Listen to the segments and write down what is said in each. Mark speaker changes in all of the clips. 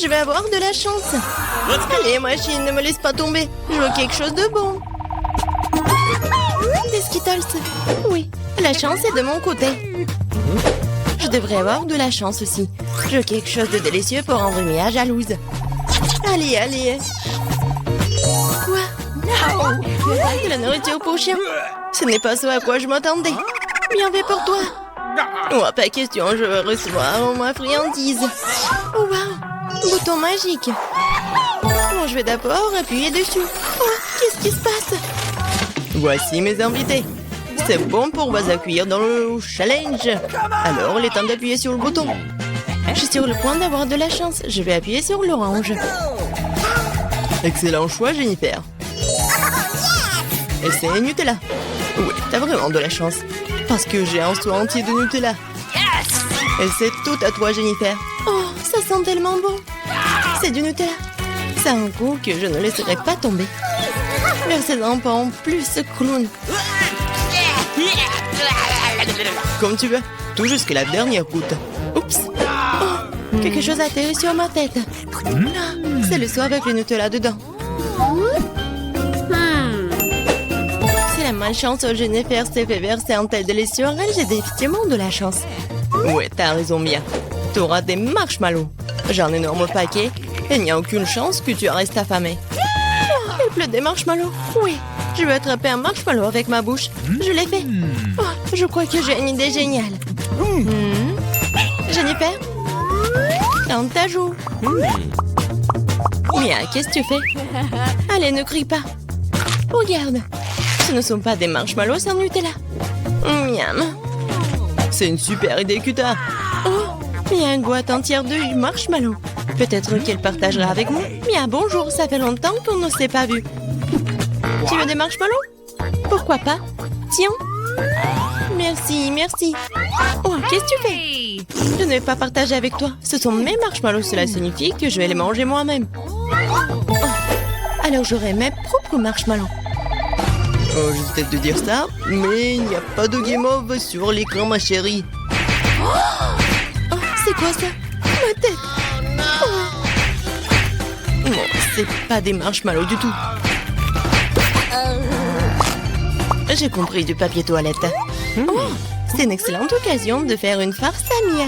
Speaker 1: Je vais avoir de la chance. Allez, machine, ne me laisse pas tomber. Je veux quelque chose de bon. Des Skittles. Oui, la chance est de mon côté. Je devrais avoir de la chance aussi. Je veux quelque chose de délicieux pour rendre Mia jalouse. Allez, allez. Quoi? De la nourriture pour chien. Ce n'est pas ce à quoi je m'attendais. Bien fait pour toi. Oh, pas question, je veux recevoir ma friandise. Oh, wow, bouton magique. Bon, je vais d'abord appuyer dessus. Oh, qu'est-ce qui se passe? Voici mes invités. C'est bon pour vous accueillir dans le challenge. Alors, il est temps d'appuyer sur le bouton. Je suis sur le point d'avoir de la chance. Je vais appuyer sur l'orange. Excellent choix, Jennifer. Et c'est Nutella. Oui, t'as vraiment de la chance. Parce que j'ai un seau entier de Nutella. Et c'est tout à toi, Jennifer. Oh, ça sent tellement bon. C'est du Nutella. C'est un goût que je ne laisserai pas tomber. Versez-en pas en plus, clown. Comme tu veux. Tout jusqu'à la dernière goutte. Oups. Oh, quelque chose a atterri sur ma tête. C'est le seau avec le Nutella dedans. Si la malchance Jennifer s'est fait verser un tel délice sur elle, j'ai définitivement de la chance. Ouais, t'as raison, Mia. T'auras des marshmallows. J'ai un énorme paquet et il n'y a aucune chance que tu restes affamé. Oh, il pleut des marshmallows. Oui, je vais attraper un marshmallow avec ma bouche. Je l'ai fait. Oh, je crois que j'ai une idée géniale. Jennifer, dans ta joue. Mia, qu'est-ce que tu fais? Allez, ne crie pas. Regarde, ce ne sont pas des marshmallows sans Nutella. Miam. C'est une super idée que t'as. Oh, il y a une boîte entière de marshmallows. Peut-être qu'elle partagera avec nous. Mia, bonjour, ça fait longtemps qu'on ne s'est pas vu. Tu veux des marshmallows? Pourquoi pas? Tiens. Merci, merci. Oh, qu'est-ce que tu fais? Je ne vais pas partager avec toi. Ce sont mes marshmallows, cela signifie que je vais les manger moi-même. Oh, alors j'aurai mes propres marshmallows. Oh, je vais peut-être te dire ça, mais il n'y a pas de guimauve sur l'écran, ma chérie. Oh, c'est quoi ça? Ma tête. Oh. Non, c'est pas des marshmallows du tout. J'ai compris, du papier toilette. Oh, c'est une excellente occasion de faire une farce à Mia.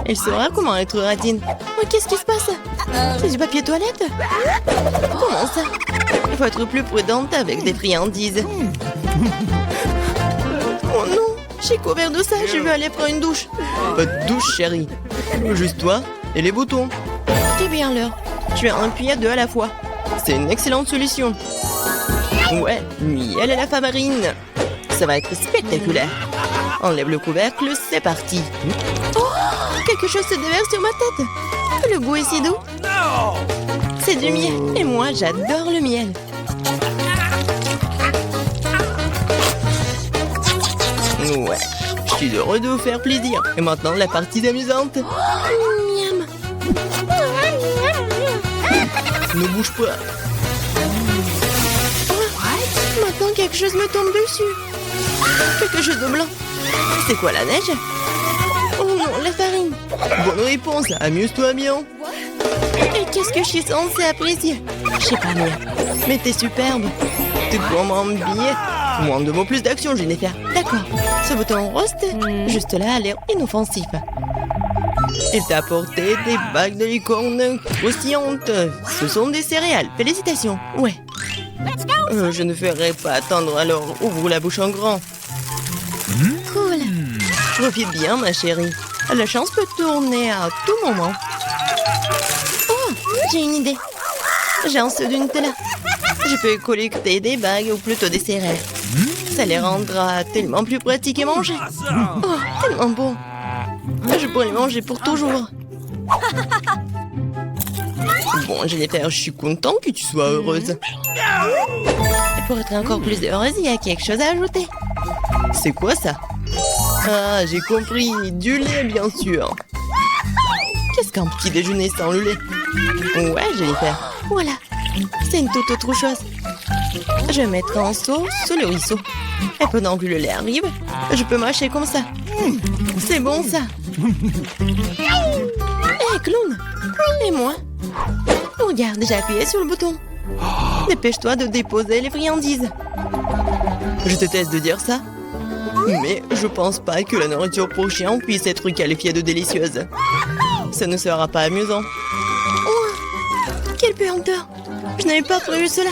Speaker 1: Elle saura comment être radine. Oh, qu'est-ce qui se passe? C'est du papier toilette? Comment ça? Il faut être plus prudente avec des friandises. Oh non, j'ai couvert de ça, je vais aller prendre une douche. Pas de douche, chérie. Juste toi et les boutons. C'est bien l'heure. Je vais en appuyer 2 à la fois. C'est une excellente solution. Ouais, miel et la farine. Ça va être spectaculaire. Enlève le couvercle, c'est parti. Oh, quelque chose se déverse sur ma tête. Le goût est si doux. C'est du miel. Et moi, j'adore le miel. Ouais, je suis heureux de vous faire plaisir. Et maintenant, la partie amusante. Miam. Ne bouge pas. Oh, maintenant, quelque chose me tombe dessus. Quelque chose de blanc. C'est quoi, la neige? Oh non, la farine. Bonne réponse, amuse-toi bien. Et qu'est-ce que je suis censée apprécier? Je sais pas, Mia. Mais t'es superbe. T'es vraiment billet. Moins de mots, plus d'action, Jennifer. D'accord. Ce bouton rose, juste là, a l'air inoffensif. Il t'a apporté des bagues de licorne croustillantes. Ce sont des céréales. Félicitations. Ouais. Je ne ferai pas attendre, alors ouvre la bouche en grand. Cool. Profite bien, ma chérie. La chance peut tourner à tout moment. Oh, j'ai une idée. J'ai un seau de Nutella. Je peux collecter des bagues ou plutôt des céréales. Ça les rendra tellement plus pratiques à manger. Oh, tellement bon. Je pourrais les manger pour toujours. Bon, Jennifer, je suis content que tu sois heureuse. Et pour être encore plus heureuse, il y a quelque chose à ajouter. C'est quoi ça? Ah, j'ai compris. Du lait, bien sûr. Qu'est-ce qu'un petit déjeuner sans le lait? Ouais, Jennifer. Voilà. C'est une toute autre chose. Je vais mettre un seau sous le ruisseau. Et pendant que le lait arrive, je peux mâcher comme ça. C'est bon, ça. Hé, clown. Et moi? Regarde, j'ai appuyé sur le bouton. Dépêche-toi de déposer les friandises. Je te teste de dire ça. Mais je pense pas que la nourriture pour chien puisse être qualifiée de délicieuse. Ça ne sera pas amusant. Oh, quelle puanteur! Je n'avais pas prévu cela.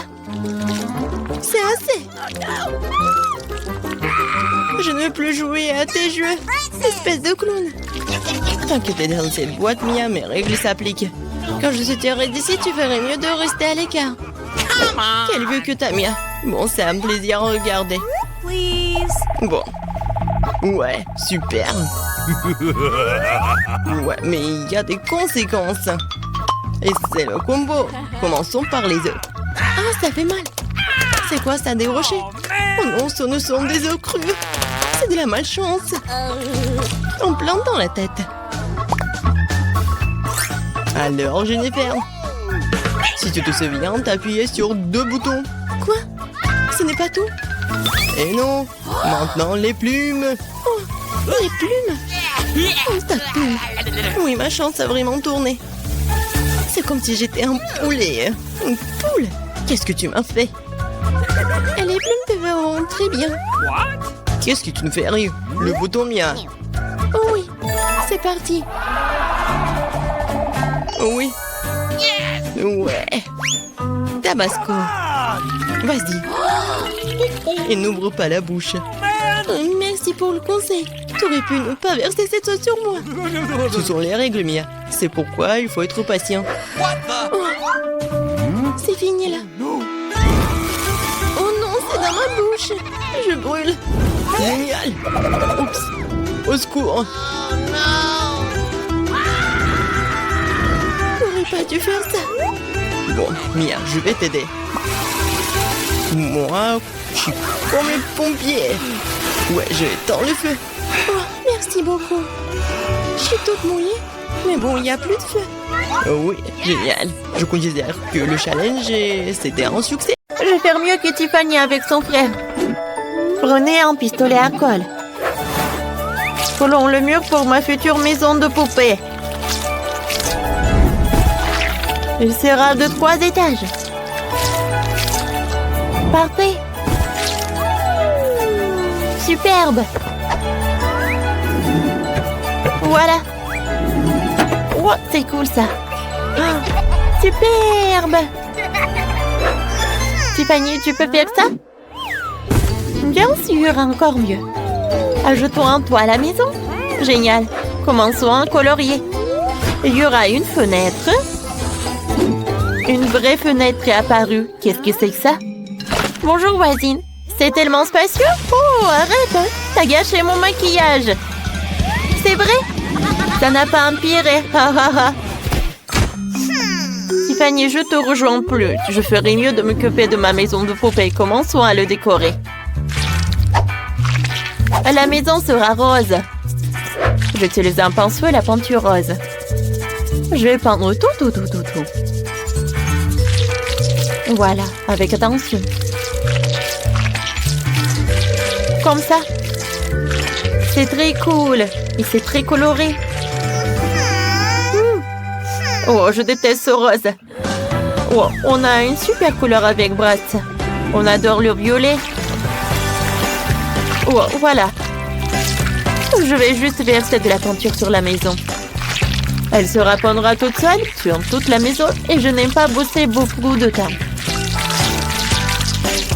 Speaker 1: C'est assez. Je ne veux plus jouer à tes jeux, espèce de clown. T'inquiète dans cette boîte, Mia, mes règles s'appliquent. Quand je sortirai d'ici, tu ferais mieux de rester à l'écart. Quel vieux que t'as, Mia. Bon, c'est un plaisir à regarder. Bon. Ouais, super. Ouais, mais il y a des conséquences. Et c'est le combo. Commençons par les œufs. Ah, ça fait mal. C'est quoi ça, des rochers? Oh non, ce ne sont des œufs crus. C'est de la malchance. En plein dans la tête. Alors, Jennifer, si tu te souviens, t'as appuyé sur 2 boutons. Quoi? Ce n'est pas tout? Et non, maintenant les plumes. Oh, les plumes? Oh, ta plume. Oui, ma chance a vraiment tourné. C'est comme si j'étais un poulet. Une poule? Qu'est-ce que tu m'as fait? Et les plumes te vont très bien. Qu'est-ce que tu me fais rire? Le bouton Mia. Oh oui, c'est parti. Oh oui. Ouais. Tabasco. Vas-y. Et n'ouvre pas la bouche. Merci pour le conseil. Tu aurais pu ne pas verser cette sauce sur moi. Ce sont les règles, Mia. C'est pourquoi il faut être patient. Oh. C'est fini là. Oh non, c'est dans ma bouche. Je brûle. Génial. Oups. Au secours. J'aurais pas dû faire ça. Bon, Mia, je vais t'aider. Moi, je suis comme les pompiers. Ouais, je éteins le feu. Oh, merci beaucoup. Je suis toute mouillée. Mais bon, il n'y a plus de feu. Oh oui, génial. Je considère que le challenge, c'était un succès.
Speaker 2: Je vais faire mieux que Tiffany avec son frère. Prenez un pistolet à colle. Collons le mur pour ma future maison de poupée. Il sera de 3 étages. Parfait. Superbe. Voilà. Oh, c'est cool ça. Oh, superbe. Tiffany, tu peux faire ça? Bien sûr, encore mieux. Ajoutons un toit à la maison. Génial. Commençons à colorier. Il y aura une fenêtre. Une vraie fenêtre est apparue. Qu'est-ce que c'est que ça? Bonjour voisine. C'est tellement spacieux. Oh, arrête. T'as gâché mon maquillage. C'est vrai? Ça n'a pas empiré. Tiffany, je te rejoins plus. Je ferais mieux de m'occuper de ma maison de poupée. Commençons à le décorer. La maison sera rose. J'utilise un pinceau et la peinture rose. Je vais peindre tout. Voilà, avec attention. Comme ça. C'est très cool. Et c'est très coloré. Oh, je déteste ce rose. Oh, on a une super couleur avec Brett. On adore le violet. Oh, voilà. Je vais juste verser de la peinture sur la maison. Elle se répandra toute seule sur toute la maison et je n'aime pas bosser beaucoup de temps.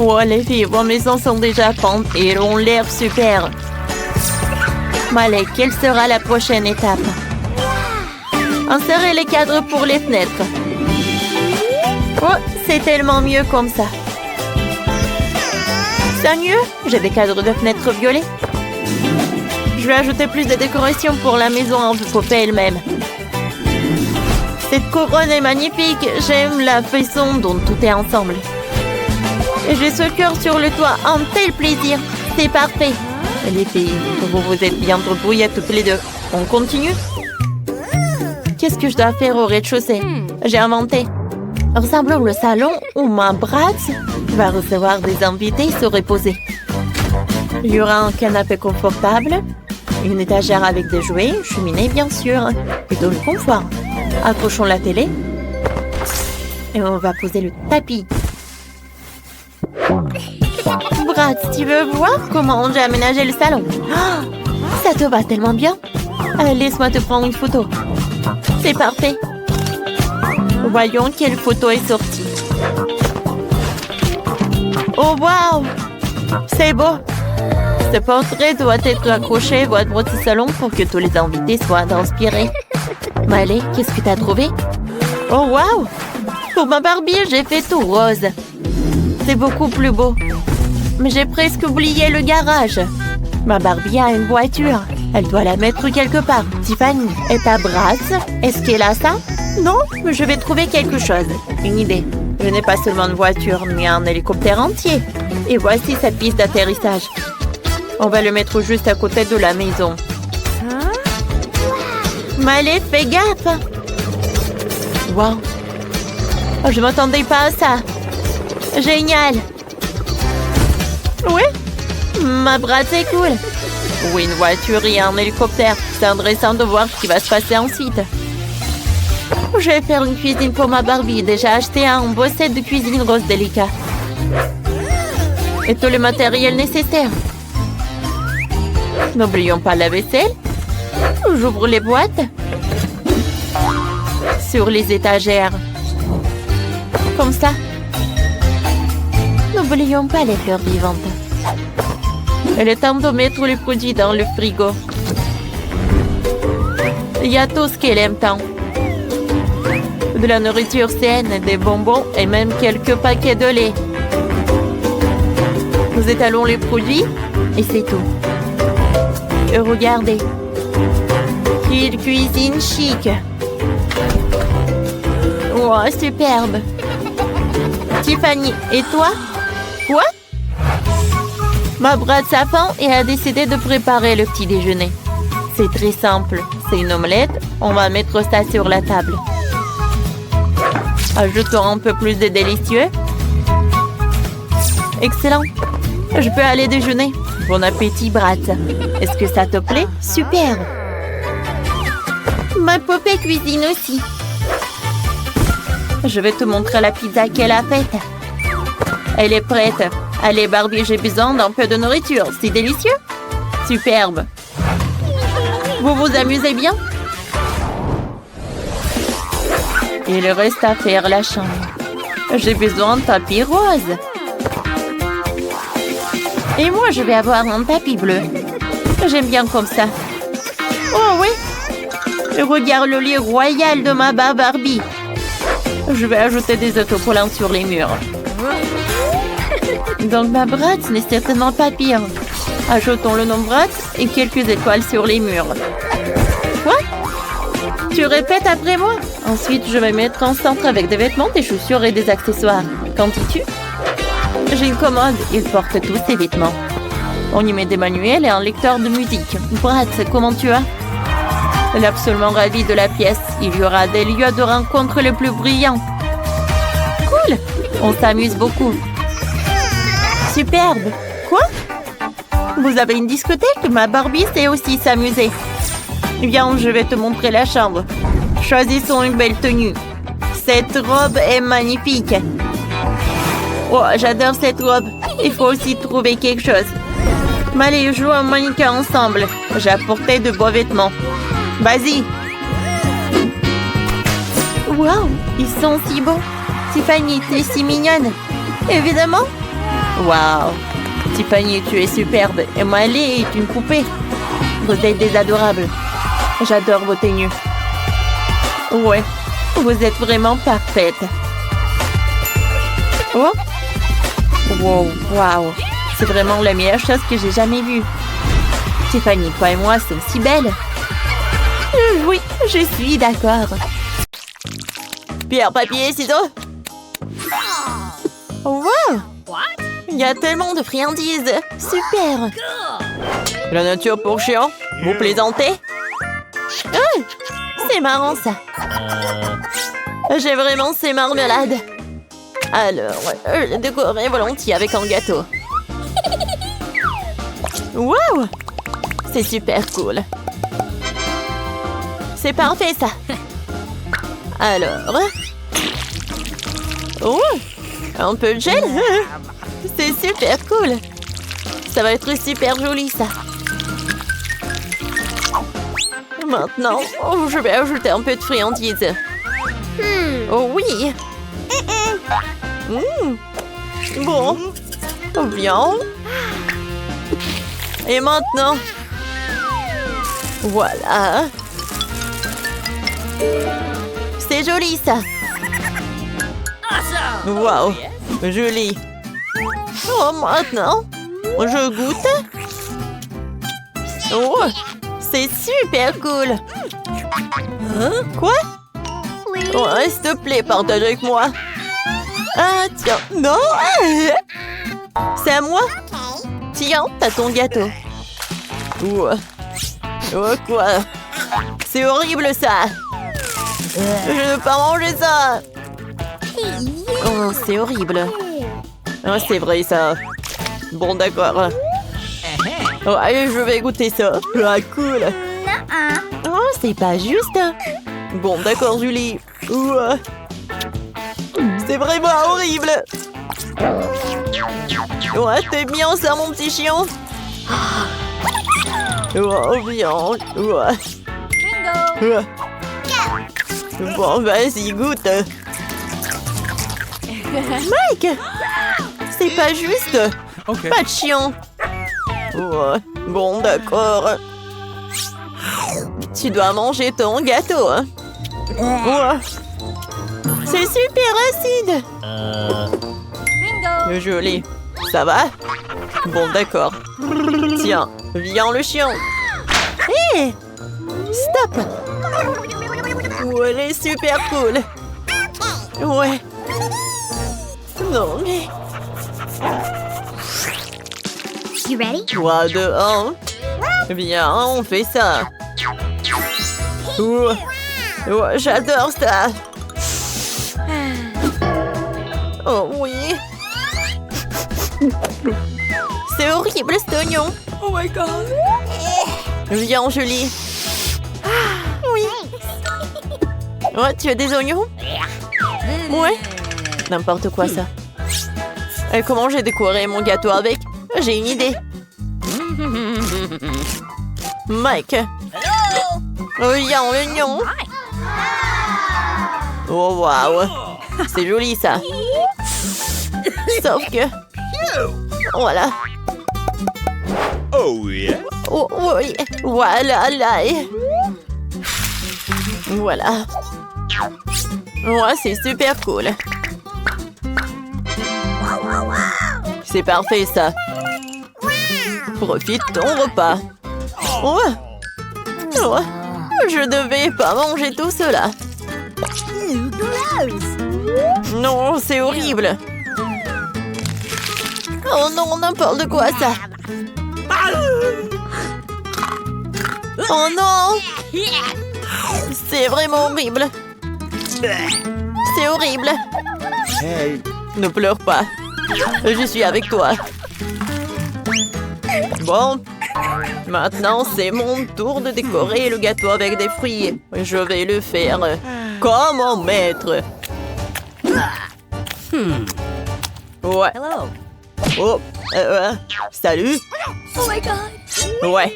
Speaker 2: Oh, les filles, vos maisons sont déjà peintes et elles ont l'air super. Allez, quelle sera la prochaine étape? Insérez les cadres pour les fenêtres. Oh, c'est tellement mieux comme ça. C'est mieux? J'ai des cadres de fenêtres violets. Je vais ajouter plus de décoration pour la maison en poupée elle-même. Cette couronne est magnifique. J'aime la façon dont tout est ensemble. Et j'ai ce cœur sur le toit. Un tel plaisir. C'est parfait. Les filles, vous êtes bien débrouillées toutes les deux. On continue? Qu'est-ce que je dois faire au rez-de-chaussée? J'ai inventé. Ressemblons le salon où ma Brad va recevoir des invités et se reposer. Il y aura un canapé confortable, Une étagère avec des jouets, une cheminée bien sûr. Plutôt le confort. Accrochons la télé. Et on va poser le tapis. Brad, tu veux voir comment j'ai aménagé le salon? Oh, ça te va tellement bien. Laisse-moi te prendre une photo. C'est parfait. Voyons quelle photo est sortie. Oh, waouh! C'est beau. Ce portrait doit être accroché à votre salon pour que tous les invités soient inspirés. Allez, qu'est-ce que tu as trouvé? Oh, waouh! Pour ma Barbie, j'ai fait tout rose. C'est beaucoup plus beau. Mais j'ai presque oublié le garage. Ma Barbie a une voiture. Elle doit la mettre quelque part. Tiffany, et ta brasse? Est-ce qu'elle a ça? Non, mais je vais trouver quelque chose. Une idée. Je n'ai pas seulement une voiture, mais un hélicoptère entier. Et voici cette piste d'atterrissage. On va le mettre juste à côté de la maison. Malé, fais gaffe! Wow! Oh, je m'attendais pas à ça. Génial! Oui? Ma brasse est cool. Oui, une voiture et un hélicoptère. C'est intéressant de voir ce qui va se passer ensuite. Je vais faire une cuisine pour ma Barbie. Déjà acheté un beau set de cuisine rose délicat. Et tout le matériel nécessaire. N'oublions pas la vaisselle. J'ouvre les boîtes. Sur les étagères. Comme ça. N'oublions pas les fleurs vivantes. Il est temps de mettre les produits dans le frigo. Il y a tout ce qu'elle aime tant. De la nourriture saine, des bonbons et même quelques paquets de lait. Nous étalons les produits et c'est tout. Et regardez. Quelle cuisine chic. Wow, superbe. Tiffany, et toi? Quoi? Ma brasse a faim et a décidé de préparer le petit déjeuner. C'est très simple. C'est une omelette. On va mettre ça sur la table. Ajoutons un peu plus de délicieux. Excellent. Je peux aller déjeuner. Bon appétit, Brat. Est-ce que ça te plaît? Super. Ma poupée cuisine aussi. Je vais te montrer la pizza qu'elle a faite. Elle est prête. Allez, Barbie, j'ai besoin d'un peu de nourriture. C'est délicieux. Superbe. Vous vous amusez bien? Il reste à faire la chambre. J'ai besoin d'un tapis rose. Et moi, je vais avoir un tapis bleu. J'aime bien comme ça. Oh oui. Regarde le lit royal de ma Barbie. Je vais ajouter des autocollants sur les murs. Donc ma brasse n'est certainement pas pire. Ajoutons le nom brasse et quelques étoiles sur les murs. Quoi? Tu répètes après moi? Ensuite, je vais mettre en centre avec des vêtements, des chaussures et des accessoires. Qu'en dis-tu? J'ai une commode. Il porte tous ses vêtements. On y met des manuels et un lecteur de musique. Brasse, comment tu vas? Elle est absolument ravie de la pièce. Il y aura des lieux de rencontre les plus brillants. Cool! On s'amuse beaucoup. Superbe! Quoi? Vous avez une discothèque? Ma Barbie sait aussi s'amuser. Viens, je vais te montrer la chambre. Choisissons une belle tenue. Cette robe est magnifique. Oh, j'adore cette robe. Il faut aussi trouver quelque chose. Mais allez, jouons un mannequin ensemble. J'ai apporté de beaux vêtements. Vas-y. Wow, ils sont si beaux. Tiffany, tu es si mignonne. Évidemment. Wow. Tiffany, tu es superbe. Et Malé est une poupée. Vous êtes des adorables. J'adore vos tenues. Ouais, vous êtes vraiment parfaite. Oh. Wow, wow. C'est vraiment la meilleure chose que j'ai jamais vue. Tiffany, toi et moi sommes si belles. Oui, je suis d'accord. Pierre, papier, ciseaux. Wow! Il y a tellement de friandises. Super. La nature pour chiens. Vous plaisantez? Oh, c'est marrant ça. J'ai vraiment ces marmelades. Alors, je les décorerai volontiers avec un gâteau. Wow! C'est super cool. C'est parfait, ça. Alors... Oh, un peu de gel. C'est super cool. Ça va être super joli, ça. Maintenant, je vais ajouter un peu de friandise. Oh oui. Bon. Bien. Et maintenant... Voilà. C'est joli, ça. Wow. Joli. Oh, maintenant, je goûte. Oh, c'est super cool. Quoi? Oh, s'il te plaît, partage avec moi. Ah, tiens. Non. C'est à moi. Tiens, t'as ton gâteau. Oh, quoi? C'est horrible, ça. Je ne veux pas manger ça. Oh, c'est horrible. Oh, c'est vrai, ça. Bon, d'accord. Oh, allez, je vais goûter ça. Ah, cool. Oh, c'est pas juste. Bon, d'accord, Julie. C'est vraiment horrible. Ouais, t'es bien, ça, mon petit chien. Oh, bien. Bon, vas-y, goûte. Mike! C'est pas juste. Okay. Pas de chien. Bon, d'accord. Tu dois manger ton gâteau. C'est super acide. Joli. Ça va? Bon, d'accord. Tiens, viens le chien. Hé! Stop! Elle est super cool. Ouais. Non, mais...
Speaker 3: You ready?
Speaker 2: 3, 2, 1. Bien, on fait ça. J'adore ça. Oh oui. C'est horrible, cet oignon.
Speaker 1: Oh my god.
Speaker 2: Viens, Julie. Oui. Oh, tu as des oignons? Ouais. N'importe quoi, ça. Et comment j'ai décoré mon gâteau avec? J'ai une idée. Mike. Viens, l'oignon. Oh, waouh. C'est joli, ça. Sauf que... Voilà.
Speaker 4: Oh, yeah.
Speaker 2: Oh, oui. Voilà, là. Voilà. Ouais, c'est super cool. C'est parfait, ça. Profite ton repas. Je devais pas manger tout cela. Non, c'est horrible. Oh non, n'importe quoi, ça. Oh non. C'est vraiment horrible. C'est horrible.
Speaker 4: Hey.
Speaker 2: Ne pleure pas. Je suis avec toi. Bon. Maintenant, c'est mon tour de décorer le gâteau avec des fruits. Je vais le faire comme mon maître. Ouais.
Speaker 3: Hello.
Speaker 2: Oh, salut.
Speaker 3: Oh my god.
Speaker 2: Ouais.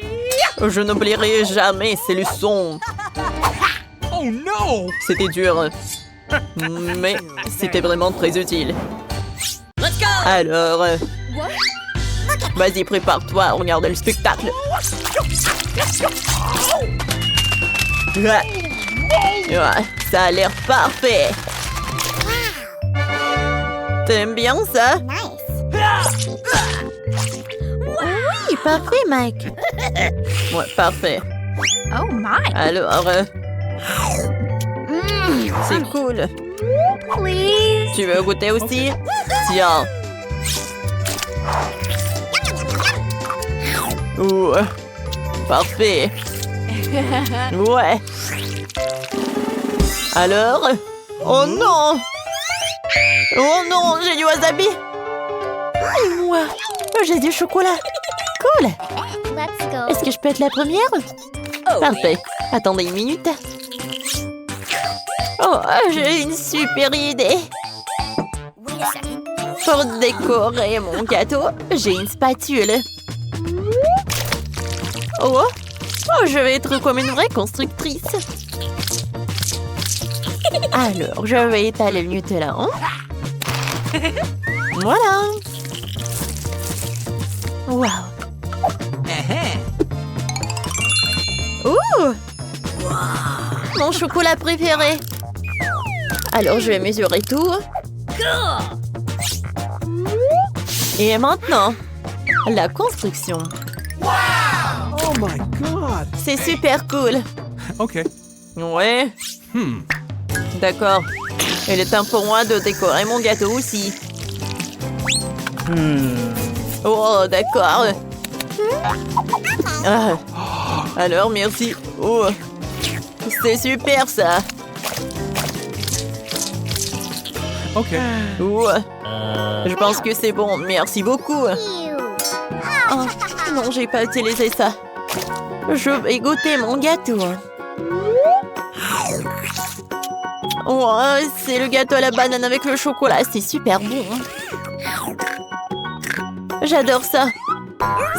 Speaker 2: Je n'oublierai jamais ces leçons.
Speaker 4: Oh no.
Speaker 2: C'était dur. Mais c'était vraiment très utile. Alors... Vas-y, prépare-toi, regarde le spectacle. Ouais, ça a l'air parfait. T'aimes bien ça? Oui, parfait, Mike. Ouais, parfait.
Speaker 3: Oh my.
Speaker 2: Alors, c'est cool.
Speaker 3: Please.
Speaker 2: Tu veux goûter aussi? Tiens. Ouais. Parfait. Ouais. Alors? Oh non! Oh non, j'ai du wasabi! Et moi, j'ai du chocolat. Cool!
Speaker 3: Let's go.
Speaker 2: Est-ce que je peux être la première? Parfait. Attendez une minute. Oh, j'ai une super idée.
Speaker 3: Wait a second.
Speaker 2: Pour décorer mon gâteau, j'ai une spatule. Oh, je vais être comme une vraie constructrice. Alors, je vais étaler le Nutella. Voilà. Wow. Ouh! Mon chocolat préféré. Alors, je vais mesurer tout. Et maintenant, la construction.
Speaker 4: Oh my god.
Speaker 2: C'est super cool.
Speaker 4: Okay.
Speaker 2: Ouais. D'accord. Il est temps pour moi de décorer mon gâteau aussi. Oh, d'accord. Ah. Alors, merci. Oh. C'est super, ça.
Speaker 4: Okay.
Speaker 2: Oh. Je pense que c'est bon. Merci beaucoup. Oh, non, j'ai pas utilisé ça. Je vais goûter mon gâteau. Oh, c'est le gâteau à la banane avec le chocolat. C'est super bon. J'adore ça.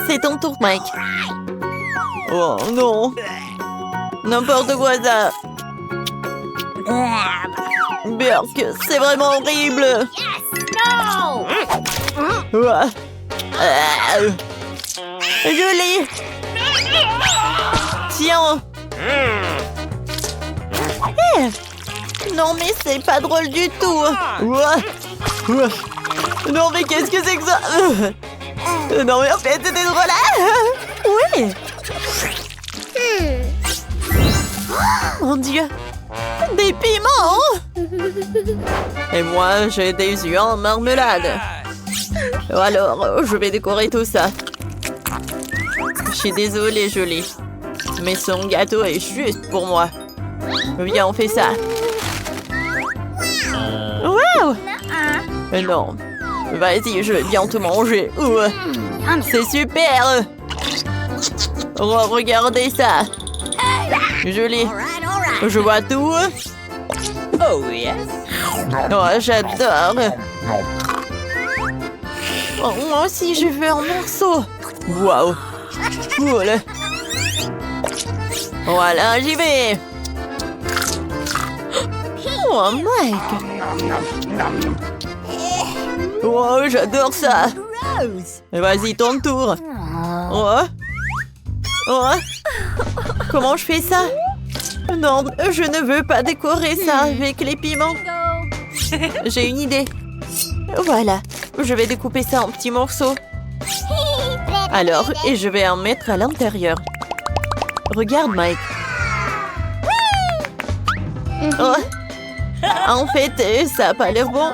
Speaker 2: C'est ton tour, Mike. Oh non. N'importe quoi ça. Burk, c'est vraiment horrible.
Speaker 3: No!
Speaker 2: Ouah. Je l'ai. Tiens. Non mais c'est pas drôle du tout. Ouah. Ouah. Non mais qu'est-ce que c'est que ça? Non mais en fait c'était drôle. Oui. Mon Dieu. Des piments. Et moi j'ai des yeux en marmelade. Alors je vais décorer tout ça. Je suis désolée Jolie, mais son gâteau est juste pour moi. Viens, on fait ça. Wow! Non. Vas-y, je vais bien tout manger. C'est super! Oh, regardez ça. Joli. Je vois tout. Oh, yes. Oh, j'adore. Oh, moi aussi, je veux un morceau. Wow. Cool. Voilà, j'y vais. Oh, Mike. Oh, j'adore ça. Vas-y, ton tour. Oh. Oh. Comment je fais ça? Non, je ne veux pas décorer ça avec les piments. J'ai une idée. Voilà, je vais découper ça en petits morceaux. Alors, et je vais en mettre à l'intérieur. Regarde, Mike. Oh. En fait, ça n'a pas l'air bon.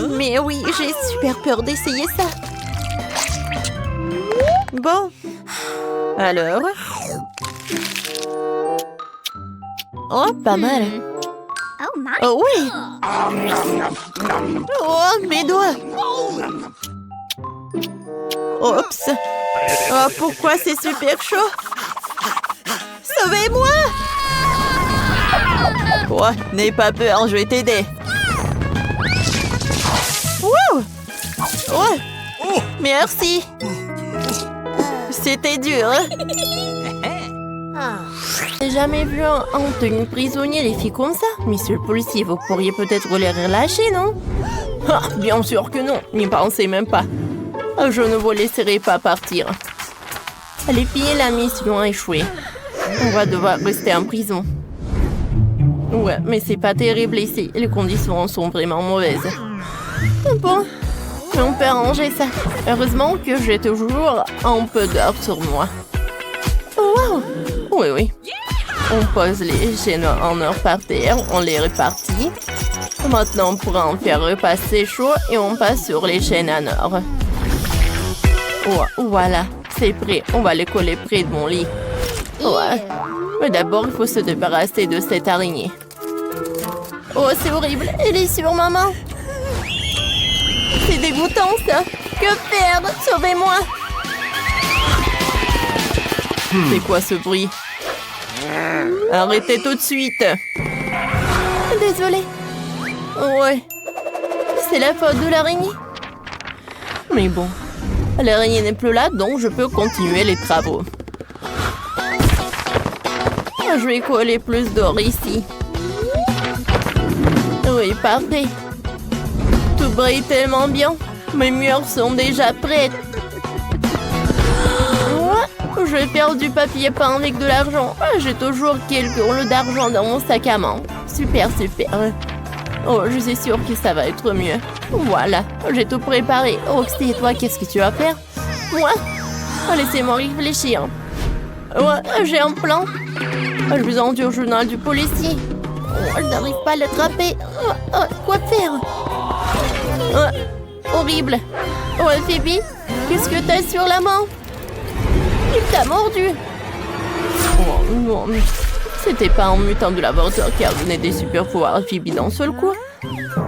Speaker 2: Mais oui, j'ai super peur d'essayer ça. Bon. Alors. Oh, pas mal.
Speaker 3: Oh my.
Speaker 2: Oh oui. Oh, mes doigts. Oups. Oh, pourquoi c'est super chaud? Sauvez-moi! Oh, n'aie pas peur, je vais t'aider. Wouh! Oh! Merci. C'était dur. J'ai jamais vu un tenue prisonnier les filles comme ça. Monsieur le policier, vous pourriez peut-être les relâcher, non? Ah, bien sûr que non, n'y pensez même pas. Je ne vous laisserai pas partir. Les filles, la mission a échoué. On va devoir rester en prison. Ouais, mais c'est pas terrible ici. Les conditions sont vraiment mauvaises. Bon, on peut arranger ça. Heureusement que j'ai toujours un peu d'or sur moi. Wow! Oui, oui. On pose les chaînes en or par terre, on les répartit. Maintenant, on pourra en faire repasser chaud et on passe sur les chaînes en or. Voilà, c'est prêt. On va les coller près de mon lit. Ouais. Mais d'abord, il faut se débarrasser de cette araignée. Oh, c'est horrible. Elle est sur ma main. C'est dégoûtant, ça. Que faire? Sauvez-moi. C'est quoi ce bruit? Arrêtez tout de suite. Désolée. Ouais. C'est la faute de l'araignée. Mais bon, l'araignée n'est plus là, donc je peux continuer les travaux. Je vais coller plus d'or ici. Oui, parfait. Tout brille tellement bien. Mes murs sont déjà prêts. J'ai perdu du papier peint avec de l'argent. J'ai toujours quelques rouleaux d'argent dans mon sac à main. Super, super. Oh, je suis sûre que ça va être mieux. Voilà, j'ai tout préparé. Roxy, et toi, qu'est-ce que tu vas faire? Moi? Laissez-moi réfléchir. Ouais, j'ai un plan. Je vous envoie au journal du policier. Je n'arrive pas à l'attraper. Quoi faire? Horrible. Ouais, Phoebe, qu'est-ce que t'as sur la main? Il t'a mordu. Oh non, c'était pas un mutant de laboratoire qui a donné des super pouvoirs à Phoebe d'un seul coup.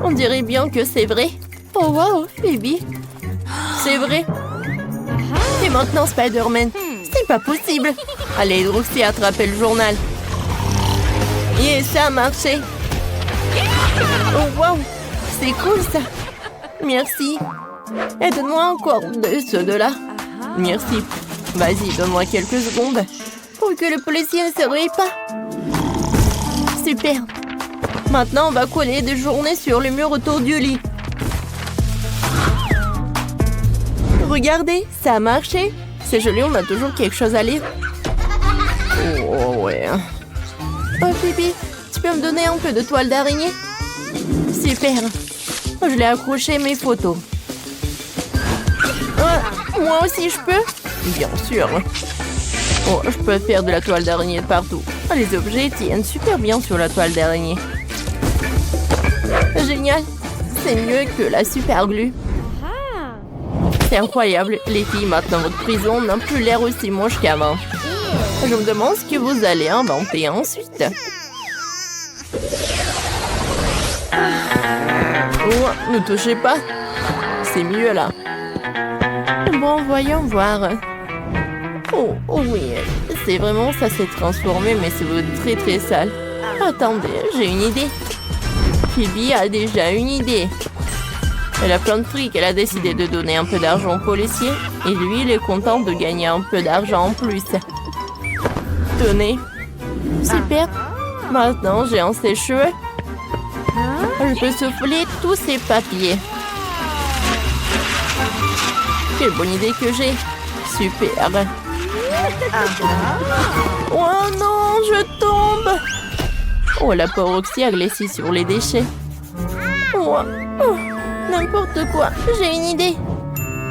Speaker 2: On dirait bien que c'est vrai. Oh wow, Phoebe. C'est vrai. Et maintenant Spider-Man. C'est pas possible. Allez, Roxy, attrapez le journal. Yeah, ça a marché. Oh wow, c'est cool ça. Merci. Et donne-moi encore de ceux de là. Merci. Vas-y, donne-moi quelques secondes pour que le policier ne se réveille pas. Super. Maintenant, on va coller des journées sur le mur autour du lit. Regardez, ça a marché. C'est joli, on a toujours quelque chose à lire. Oh ouais. Oh Phoebe, tu peux me donner un peu de toile d'araignée? Super. Je l'ai accroché mes photos. Moi aussi, je peux? Bien sûr. Oh, je peux faire de la toile d'araignée partout. Les objets tiennent super bien sur la toile d'araignée. Génial. C'est mieux que la super glue. C'est incroyable. Les filles, maintenant votre prison n'a plus l'air aussi moche qu'avant. Je me demande ce que vous allez inventer ensuite. Oh, ne touchez pas. C'est mieux là. Bon, voyons voir. Oh oui, c'est vraiment, ça s'est transformé, mais c'est très sale. Attendez, j'ai une idée. Phoebe a déjà une idée. Elle a plein de fric, elle a décidé de donner un peu d'argent au policier. Et lui, il est content de gagner un peu d'argent en plus. Tenez. Super. Maintenant, j'ai un sèche-cheveux. Je peux souffler tous ces papiers. Quelle bonne idée que j'ai. Super. Oh non, je tombe. Oh, la pauvre Roxy a glissé sur les déchets. N'importe quoi, j'ai une idée.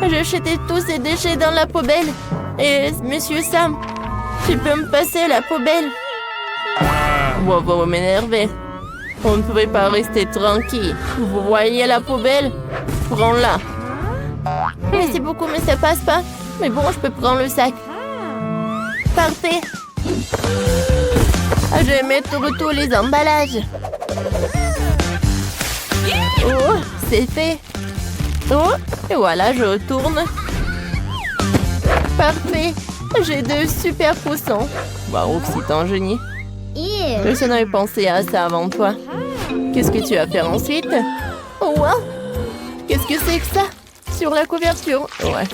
Speaker 2: J'ai jeté tous ces déchets dans la poubelle. Et monsieur Sam, tu peux me passer la poubelle? Vous m'énervez. On ne pouvait pas rester tranquille. Vous voyez la poubelle? Prends-la. Merci beaucoup, mais ça passe pas. Mais bon, je peux prendre le sac. Parfait. Je vais mettre tous les emballages. Oh, c'est fait. Oh, et voilà, je retourne. Parfait. J'ai deux super poussons. Waouh, c'est un génie. Personne n'avait pensé à ça avant toi. Qu'est-ce que tu vas faire ensuite? Oh, wow. Qu'est-ce que c'est que ça? Sur la couverture. Ouais.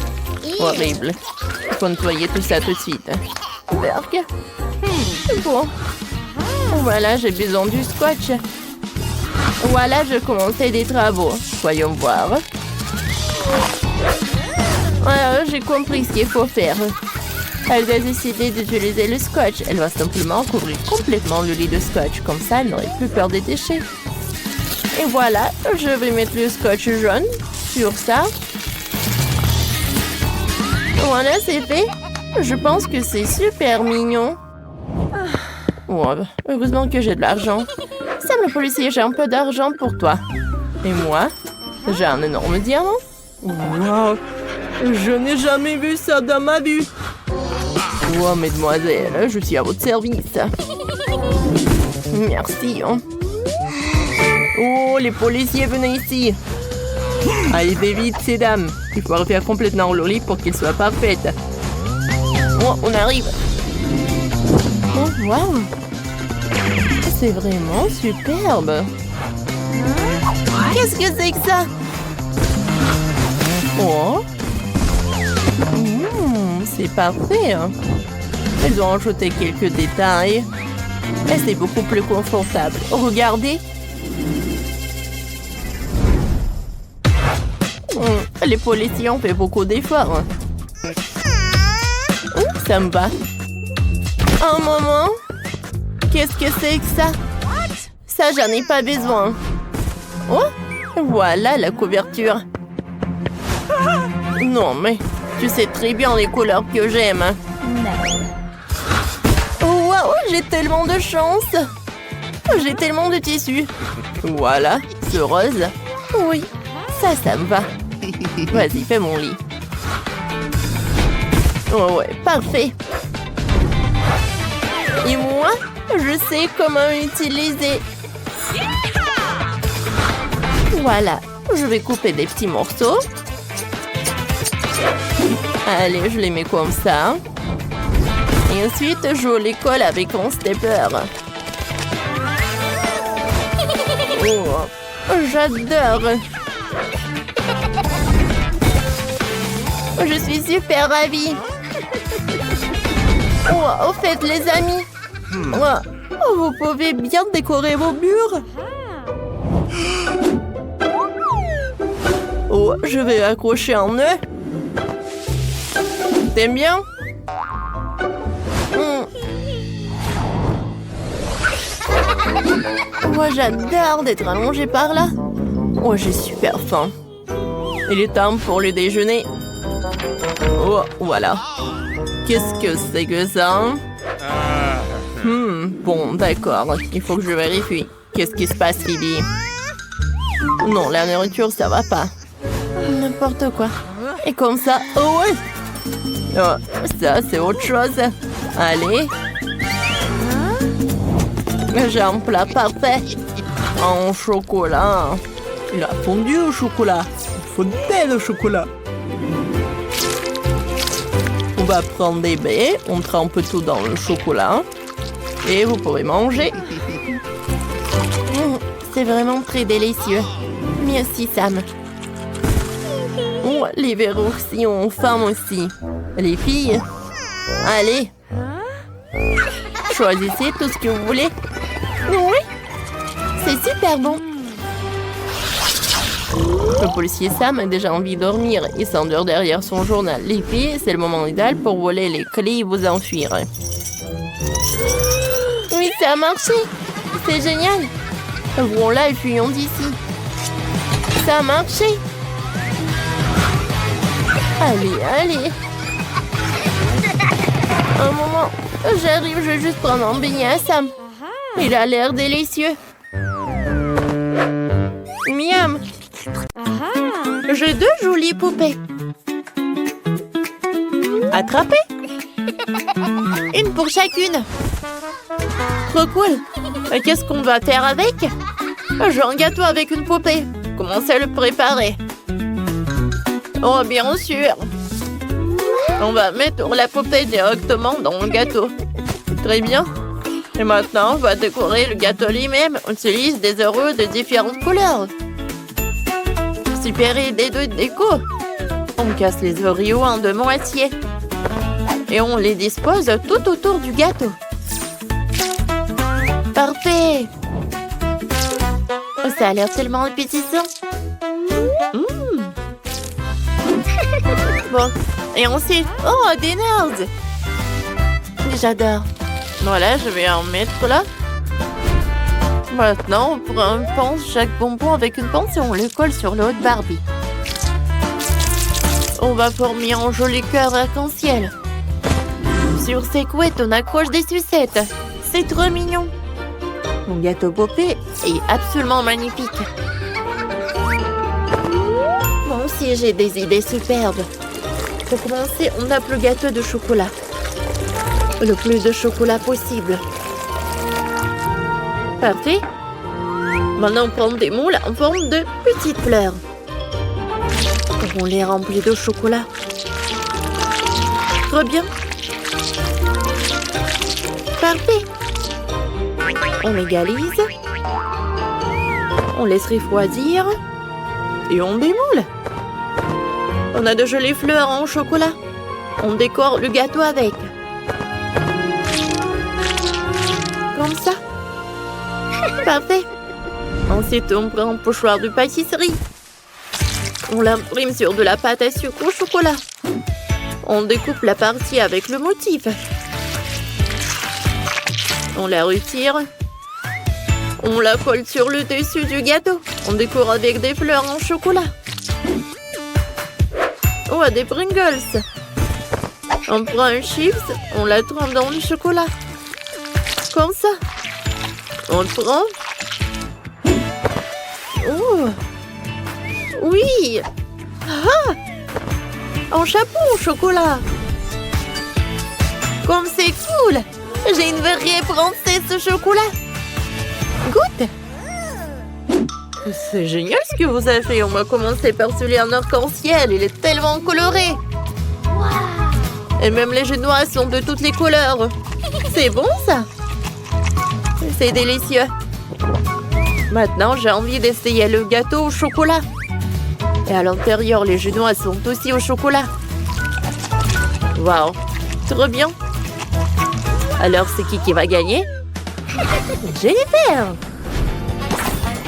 Speaker 2: Horrible. Il faut nettoyer tout ça tout de suite. Berk. Bon. Voilà, j'ai besoin du scotch. Voilà, je commençais des travaux. Voyons voir. Voilà, j'ai compris ce qu'il faut faire. Elle a décidé d'utiliser le scotch. Elle va simplement couvrir complètement le lit de scotch. Comme ça, elle n'aurait plus peur des déchets. Et voilà, je vais mettre le scotch jaune sur ça. Voilà, c'est fait. Je pense que c'est super mignon. Oh, heureusement que j'ai de l'argent. Sam le policier, j'ai un peu d'argent pour toi. Et moi, j'ai un énorme diamant. Wow, je n'ai jamais vu ça dans ma vie. Oh, mesdemoiselles, je suis à votre service. Merci. Oh, les policiers, venez ici. Allez, vite, ces dames. Il faut refaire complètement le lit pour qu'il soit parfait. Oh, on arrive. Oh, wow! C'est vraiment superbe! Qu'est-ce que c'est que ça? Oh! C'est parfait! Ils ont ajouté quelques détails. Et c'est beaucoup plus confortable. Regardez! Les policiers ont fait beaucoup d'efforts. Ça me va. Un moment. Qu'est-ce que c'est que ça? Ça, j'en ai pas besoin. Oh, voilà la couverture. Non, mais tu sais très bien les couleurs que j'aime. Oh, wow, j'ai tellement de chance. J'ai tellement de tissu. Voilà, ce rose. Oui, ça me va. Vas-y, fais mon lit. Oh ouais, parfait. Et moi, je sais comment utiliser. Voilà, je vais couper des petits morceaux. Allez, je les mets comme ça. Et ensuite, je les colle avec un stapler. Oh, j'adore. Je suis super ravie. Oh, au fait, les amis, vous pouvez bien décorer vos murs. Oh, je vais accrocher un nœud. T'aimes bien? Moi, j'adore d'être allongée par là. Oh, j'ai super faim. Il est temps pour le déjeuner. Oh, voilà. Qu'est-ce que c'est que ça? Bon, d'accord. Il faut que je vérifie. Qu'est-ce qui se passe, Phoebe? Non, la nourriture, ça va pas. N'importe quoi. Et comme ça... Oh, ouais! Oh, ça, c'est autre chose. Allez. J'ai un plat parfait. En chocolat.
Speaker 4: Il a fondu au chocolat. Fondé au chocolat.
Speaker 2: On va prendre des baies, on trempe tout dans le chocolat. Et vous pouvez manger. C'est vraiment très délicieux. Merci, Sam. Oh, les verrous aussi ont faim aussi. Les filles, allez. Choisissez tout ce que vous voulez. Oui, c'est super bon. Le policier Sam a déjà envie de dormir. Il s'endort derrière son journal. Les filles, c'est le moment idéal pour voler les clés et vous enfuir. Oui, ça a marché. C'est génial. Ouvrons-la et fuyons d'ici. Ça a marché. Allez, allez. Un moment. J'arrive, je vais juste prendre un beignet à Sam. Il a l'air délicieux. Miam. J'ai 2 jolies poupées. Attrapez. Une pour chacune. Trop cool. Qu'est-ce qu'on va faire avec? J'ai un gâteau avec une poupée. Commencez à le préparer. Oh, bien sûr. On va mettre la poupée directement dans le gâteau. Très bien. Et maintenant, on va décorer le gâteau lui-même. On utilise des Oreos de différentes couleurs. Super idée de déco. On casse les Oreos en 2 moitiés. Et on les dispose tout autour du gâteau. Parfait. Ça a l'air tellement appétissant. Bon, et ensuite... Oh, des nerds. J'adore. Voilà, je vais en mettre là. Maintenant, on prend une pince, chaque bonbon avec une pince et on le colle sur le haut de Barbie. On va former un joli cœur arc-en-ciel. Sur ses couettes, on accroche des sucettes. C'est trop mignon. Mon gâteau poupée est absolument magnifique. Moi aussi, j'ai des idées superbes. Pour commencer, on tape le gâteau de chocolat. Le plus de chocolat possible. Parfait. Maintenant, on prend des moules en forme de petites fleurs. On les remplit de chocolat. Très bien. Parfait. On égalise. On laisse refroidir. Et on démoule. On a de jolies fleurs en chocolat. On décore le gâteau avec. Comme ça. Parfait. Ensuite, on prend un pochoir de pâtisserie. On l'imprime sur de la pâte à sucre au chocolat. On découpe la partie avec le motif. On la retire. On la colle sur le dessus du gâteau. On décore avec des fleurs en chocolat. Oh, des Pringles. On prend un chips, on la trempe dans le chocolat. Comme ça. On le prend. Oh. Oui. Ah. Un chapeau au chocolat. Comme c'est cool. J'ai une vraie princesse au chocolat. Goûte. C'est génial ce que vous avez fait. On va commencer par celui en arc-en-ciel. Il est tellement coloré. Et même les genoux sont de toutes les couleurs. C'est bon ça. C'est délicieux. Maintenant, j'ai envie d'essayer le gâteau au chocolat. Et à l'intérieur, les genoux sont aussi au chocolat. Waouh, trop bien. Alors, c'est qui va gagner? Jennifer.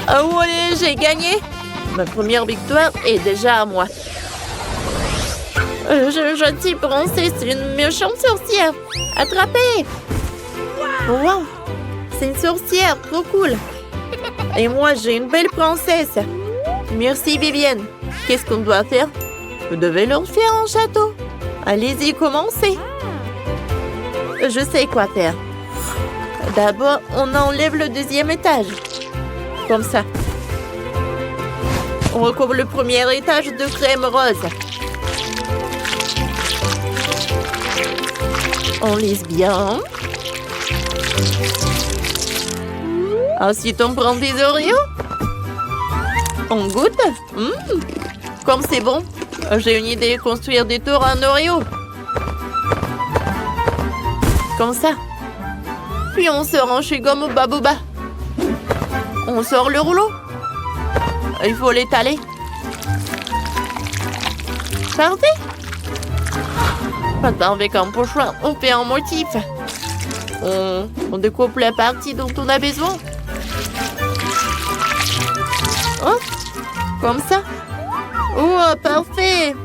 Speaker 2: Oh ouais, j'ai gagné. Ma première victoire est déjà à moi. Gentille princesse, une méchante sorcière. Attrapée. Wow, c'est une sorcière, trop cool. Et moi, j'ai une belle princesse. Merci, Vivienne. Qu'est-ce qu'on doit faire? Vous devez leur faire un château. Allez-y, commencez. Je sais quoi faire. D'abord, on enlève le deuxième étage. Comme ça. On recouvre le premier étage de crème rose. On lisse bien. Ensuite, on prend des Oreos. On goûte. Comme c'est bon. J'ai une idée, construire des tours en Oreo. Comme ça. Puis on sort un chewing-gum au Babouba. On sort le rouleau. Il faut l'étaler. Parfait. Maintenant, avec un pochoir, on fait un motif. On découpe la partie dont on a besoin. Oh, comme ça. Oh, parfait.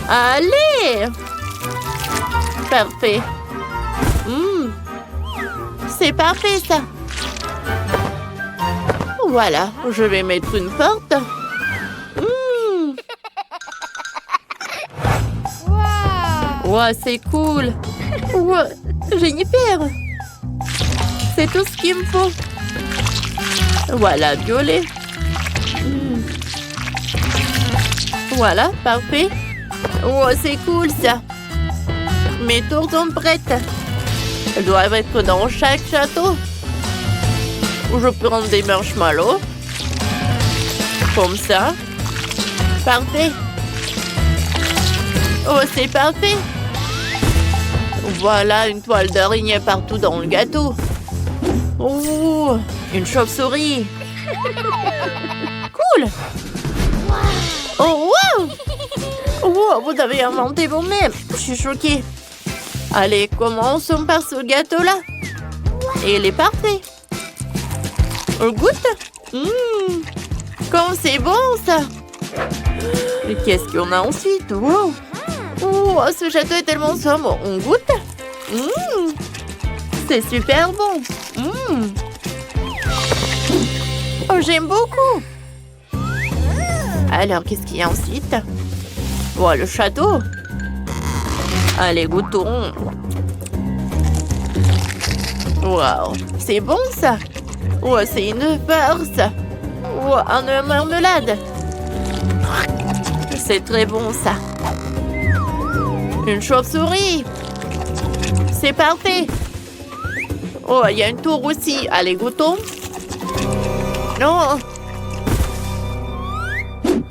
Speaker 2: Allez. Parfait. C'est parfait, ça. Voilà, je vais mettre une porte. Wow, c'est cool. Wow, Jennifer. C'est tout ce qu'il me faut. Voilà, violet. Voilà, parfait. Oh, c'est cool, ça. Mes tours sont prêtes. Elles doivent être dans chaque château. Je prends des marshmallows. Comme ça. Parfait. Oh, c'est parfait. Voilà une toile d'araignée partout dans le gâteau. Oh, une chauve-souris. Cool. Oh, wow. Wow, vous avez inventé vous-même. Je suis choquée. Allez, commençons par ce gâteau-là. Et il est parfait. On goûte. Comme c'est bon, ça. Et qu'est-ce qu'on a ensuite? Wow. Oh, ce château est tellement sombre. On goûte. C'est super bon. Oh, j'aime beaucoup. Alors, qu'est-ce qu'il y a ensuite? Oh, le château. Allez, goûtons. Wow, c'est bon, ça. Oh, c'est une farce. Oh, une marmelade. C'est très bon, ça. Une chauve-souris. C'est parfait. Oh, il y a une tour aussi. Allez, goûtons. Non.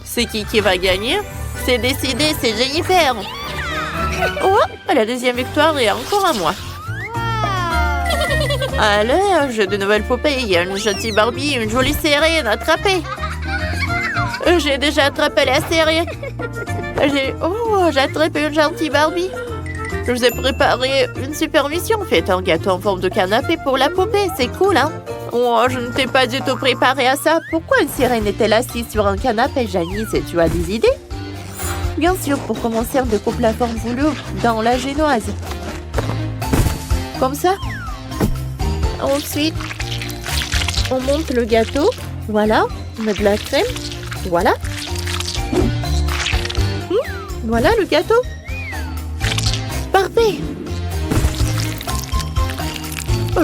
Speaker 2: C'est qui va gagner? C'est décidé, c'est Jennifer. Oh, la deuxième victoire est encore à moi. Alors, j'ai de nouvelles poupées. Il y a une gentille Barbie, une jolie sirène attrapée. J'ai déjà attrapé la sirène. J'ai attrapé une gentille Barbie. Je vous ai préparé une super mission. Faites un gâteau en forme de canapé pour la poupée. C'est cool, hein? Oh, je ne t'ai pas du tout préparé à ça. Pourquoi une sirène est-elle assise sur un canapé, Janice? Et tu as des idées? Bien sûr, pour commencer, on découpe la forme voulue dans la génoise. Comme ça. Ensuite, on monte le gâteau. Voilà. On met de la crème. Voilà. Voilà le gâteau. Parfait.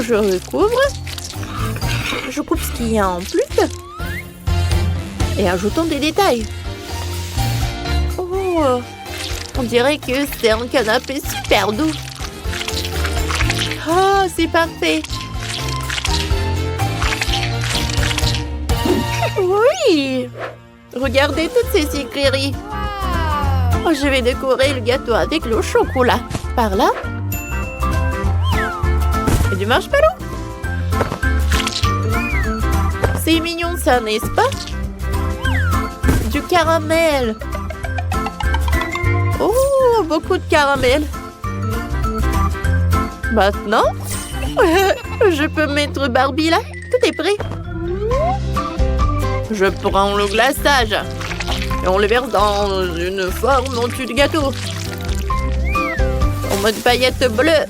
Speaker 2: Je recouvre. Je coupe ce qu'il y a en plus. Et ajoutons des détails. Oh, on dirait que c'est un canapé super doux. Oh, c'est parfait. Oui. Regardez toutes ces sucreries. Oh, je vais décorer le gâteau avec le chocolat. Par là. Et du marshmallow. C'est mignon ça, n'est-ce pas? Du caramel. Oh, beaucoup de caramel. Maintenant, je peux mettre Barbie là. Tout est prêt. Je prends le glaçage et on le verse dans une forme au-dessus du gâteau. En mode paillettes bleues.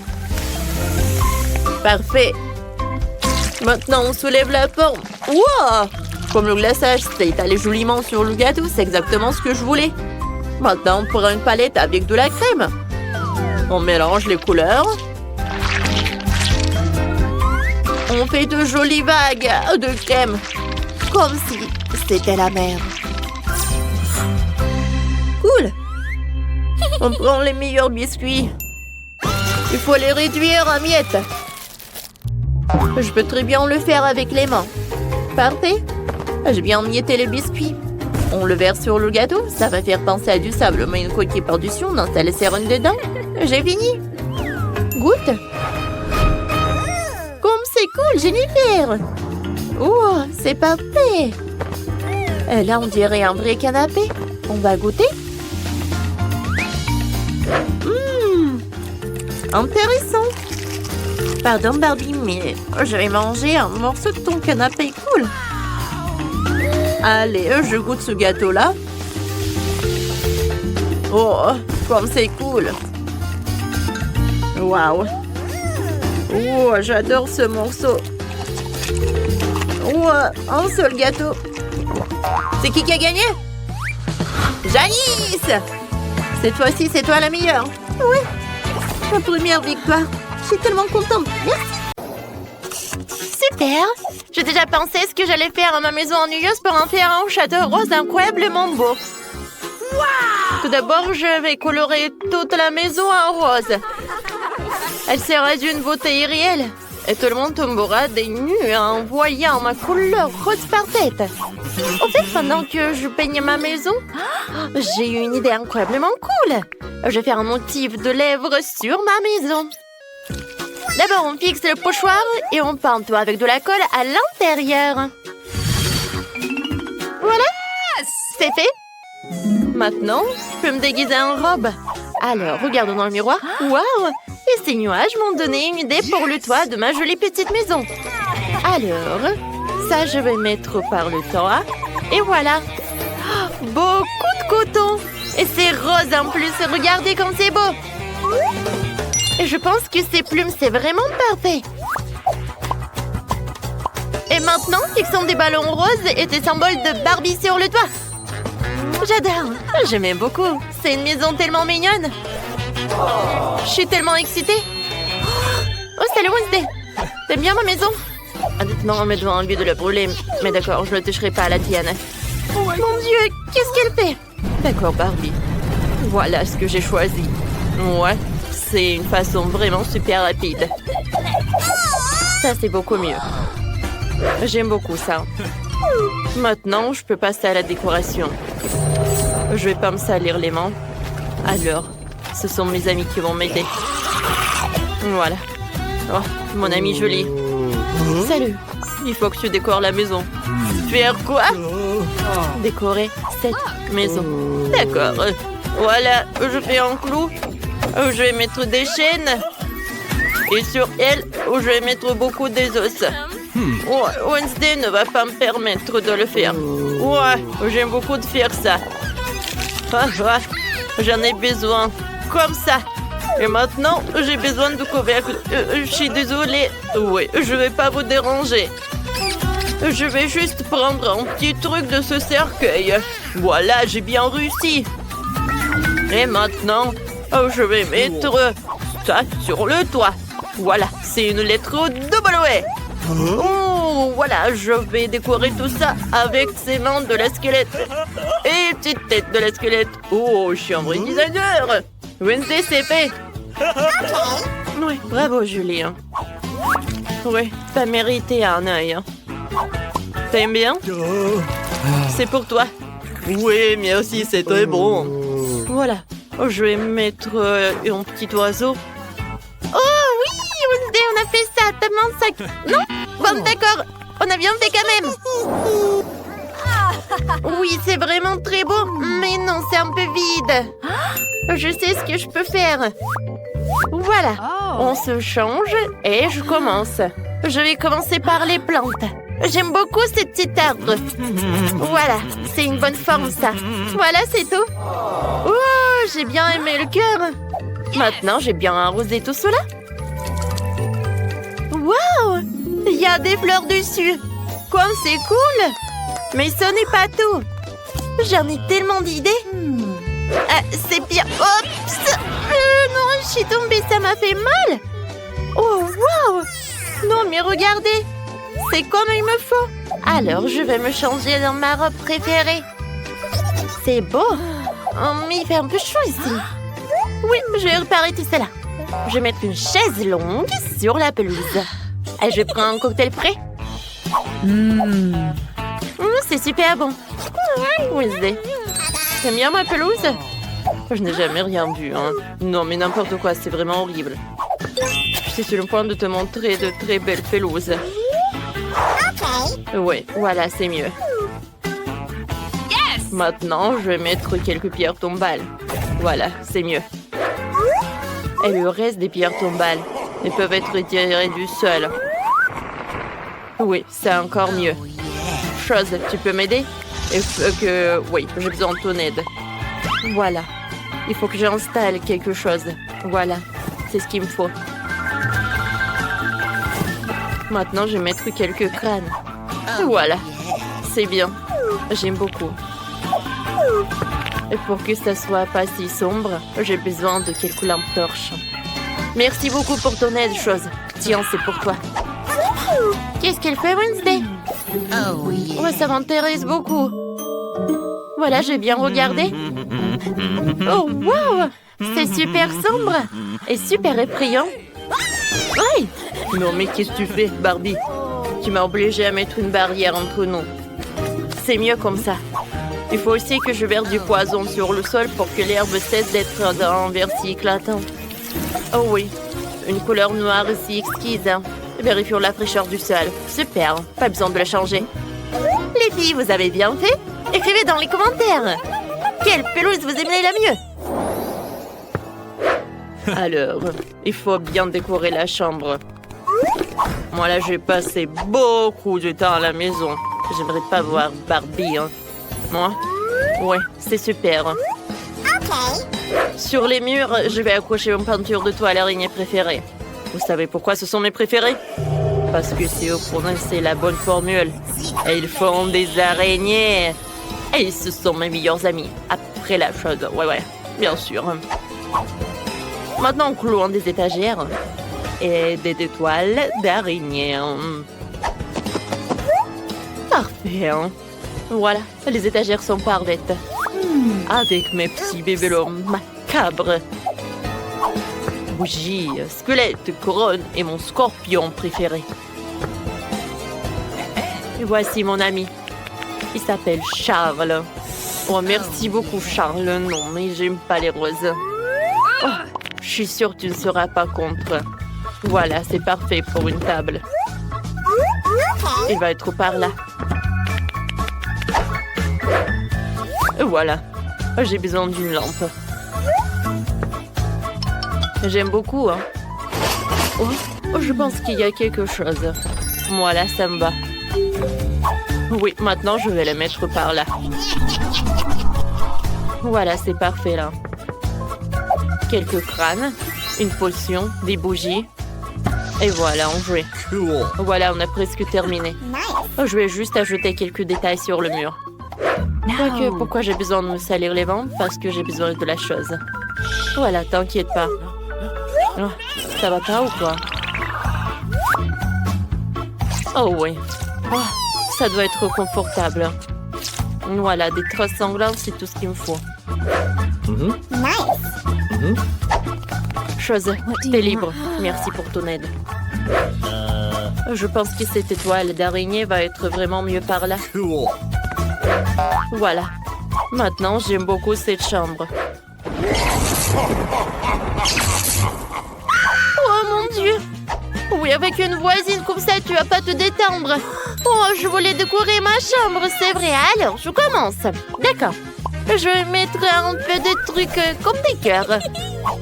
Speaker 2: Parfait. Maintenant, on soulève la forme. Wow! Comme le glaçage s'est étalé joliment sur le gâteau, c'est exactement ce que je voulais. Maintenant, on prend une palette avec de la crème. On mélange les couleurs. On fait de jolies vagues de crème. Comme si c'était la mer. Cool! On prend les meilleurs biscuits. Il faut les réduire en miettes. Je peux très bien le faire avec les mains. Parfait. J'ai bien emmietté les biscuits. On le verse sur le gâteau. Ça va faire penser à du sable, mais une coquille par-dessus, on installe les sirènes dedans. J'ai fini. Goûte. Comme c'est cool, Jennifer. Oh, c'est parfait. Et là, on dirait un vrai canapé. On va goûter. Intéressant. Pardon, Barbie, mais je vais manger un morceau de ton canapé cool. Allez, je goûte ce gâteau-là. Oh, comme c'est cool. Waouh. Oh, j'adore ce morceau. Oh, un seul gâteau. C'est qui a gagné? Janice! Cette fois-ci, c'est toi la meilleure. Oui, ma première victoire. Je suis tellement contente. Merci. Super. J'ai déjà pensé ce que j'allais faire à ma maison ennuyeuse pour en faire un château rose incroyablement beau. Wow! Tout d'abord, je vais colorer toute la maison en rose. Elle sera d'une beauté irréelle. Et tout le monde tombera des nues en voyant ma couleur rose parfaite. En fait, pendant que je peigne ma maison, j'ai eu une idée incroyablement cool. Je vais faire un motif de lèvres sur ma maison. D'abord, on fixe le pochoir et on peint tout avec de la colle à l'intérieur. Voilà, c'est fait. Maintenant, je peux me déguiser en robe. Alors, regardons dans le miroir. Waouh! Et ces nuages m'ont donné une idée pour le toit de ma jolie petite maison. Alors, ça, je vais mettre par le toit. Et voilà. Beaucoup de coton. Et c'est rose en plus. Regardez comme c'est beau. Et je pense que ces plumes, c'est vraiment parfait. Et maintenant, fixons des ballons roses et des symboles de Barbie sur le toit. J'adore. J'aime beaucoup. C'est une maison tellement mignonne. Je suis tellement excitée. Oh, salut Wednesday. T'aimes bien ma maison? Honnêtement, on me doit envie de la brûler. Mais d'accord, je ne toucherai pas à la tienne. Oh, mon Dieu, qu'est-ce qu'elle fait? D'accord, Barbie. Voilà ce que j'ai choisi. Ouais, c'est une façon vraiment super rapide. Ça, c'est beaucoup mieux. J'aime beaucoup ça. Maintenant, je peux passer à la décoration. Je vais pas me salir les mains. Alors, ce sont mes amis qui vont m'aider. Voilà. Oh, mon ami joli. Salut. Il faut que tu décores la maison. Faire quoi? Décorer cette maison. D'accord. Voilà, je fais un clou. Je vais mettre des chaînes. Et sur elle, je vais mettre beaucoup des os. Wednesday ne va pas me permettre de le faire. Ouais, j'aime beaucoup de faire ça. J'en ai besoin. Comme ça. Et maintenant, j'ai besoin de couvercle. Je suis désolée. Oui, je vais pas vous déranger. Je vais juste prendre un petit truc de ce cercueil. Voilà, j'ai bien réussi. Et maintenant, je vais mettre ça sur le toit. Voilà, c'est une lettre W. Oh, voilà, je vais décorer tout ça avec ces mains de la squelette. Et petite tête de la squelette. Oh, je suis un vrai designer. Wednesday, c'est fait. Oui, bravo, Julien. Oui, t'as mérité un œil. T'aimes bien? C'est pour toi.
Speaker 1: Oui, merci, c'est très bon.
Speaker 2: Voilà, je vais mettre un petit oiseau. Oh oui, Wednesday, on a fait ça, tellement ça. Non? Bon, d'accord, on a bien fait quand même. Oui, c'est vraiment très beau, mais non, c'est un peu vide. Je sais ce que je peux faire. Voilà, on se change et je commence. Je vais commencer par les plantes. J'aime beaucoup ces petits arbres. Voilà, c'est une bonne forme ça. Voilà, c'est tout. Oh, j'ai bien aimé le cœur. Maintenant, j'ai bien arrosé tout cela. Waouh, il y a des fleurs dessus. Comme c'est cool. Mais ce n'est pas tout. J'en ai tellement d'idées. C'est pire. Oups. Non, je suis tombée, ça m'a fait mal. Oh, waouh. Non, mais regardez. C'est comme il me faut. Alors, je vais me changer dans ma robe préférée. C'est beau. Oh, mais il fait un peu chaud ici. Oui, je vais réparer tout cela. Je vais mettre une chaise longue sur la pelouse. Et je prends un cocktail frais. C'est super bon. Wednesday, t'aimes bien ma pelouse? Je n'ai jamais rien vu. Hein. Non, mais n'importe quoi, c'est vraiment horrible. Je suis sur le point de te montrer de très belles pelouses. Oui, voilà, c'est mieux. Maintenant, je vais mettre quelques pierres tombales. Voilà, c'est mieux. Et le reste des pierres tombales, elles peuvent être retirées du sol. Oui, c'est encore mieux. Chose, tu peux m'aider? Oui, j'ai besoin de ton aide. Voilà. Il faut que j'installe quelque chose. Voilà, c'est ce qu'il me faut. Maintenant, je vais mettre quelques crânes. Voilà, c'est bien. J'aime beaucoup. Et pour que ça soit pas si sombre, j'ai besoin de quelques lampes torches. Merci beaucoup pour ton aide, chose. Tiens, c'est pour toi. Qu'est-ce qu'elle fait, Wednesday? Ouais, ça m'intéresse beaucoup. Voilà, j'ai bien regardé. Oh, wow! C'est super sombre et super effrayant. Oui! Non, mais qu'est-ce que tu fais, Barbie? Tu m'as obligée à mettre une barrière entre nous. C'est mieux comme ça. Il faut aussi que je verse du poison sur le sol pour que l'herbe cesse d'être d'un vert si éclatant. Oh oui, une couleur noire si exquise. Vérifions la fraîcheur du sol. Super, pas besoin de la changer. Les filles, vous avez bien fait? Écrivez dans les commentaires. Quelle pelouse vous aimez la mieux? Alors, il faut bien décorer la chambre. Moi, là, j'ai passé beaucoup de temps à la maison. J'aimerais pas voir Barbie, hein. Moi? Ouais, c'est super. Sur les murs, je vais accrocher une peinture de toile araignée préférée. Vous savez pourquoi ce sont mes préférés? Parce que c'est eux prononcer la bonne formule. Et ils font des araignées. Et ce sont mes meilleurs amis. Après la chose, ouais, bien sûr. Maintenant, clouons des étagères. Et des étoiles d'araignées. Parfait, hein? Voilà, les étagères sont parfaites. Avec mes petits bébélons macabres. Bougie, squelette, couronne et mon scorpion préféré. Et voici mon ami. Il s'appelle Charles. Oh, merci beaucoup, Charles. Non, mais j'aime pas les roses. Oh, je suis sûre que tu ne seras pas contre. Voilà, c'est parfait pour une table. Il va être par là. Voilà. J'ai besoin d'une lampe. J'aime beaucoup, hein. Oh, je pense qu'il y a quelque chose. Voilà, ça me va. Oui, maintenant, je vais la mettre par là. Voilà, c'est parfait, là. Quelques crânes, une potion, des bougies. Et voilà, on jouait. Voilà, on a presque terminé. Je vais juste ajouter quelques détails sur le mur. Quoique, pourquoi j'ai besoin de me salir les membres? Parce que j'ai besoin de la chose. Voilà, t'inquiète pas. Oh, ça va pas ou quoi? Oh oui. Oh, ça doit être confortable. Voilà, des trosses sanglantes, c'est tout ce qu'il me faut. Chose, t'es libre. Merci pour ton aide. Je pense que cette étoile d'araignée va être vraiment mieux par là. Voilà. Maintenant, j'aime beaucoup cette chambre. Oh mon Dieu! Oui, avec une voisine comme ça, tu vas pas te détendre. Oh, je voulais décorer ma chambre, c'est vrai. Alors, je commence. D'accord. Je vais mettre un peu de trucs comme des cœurs.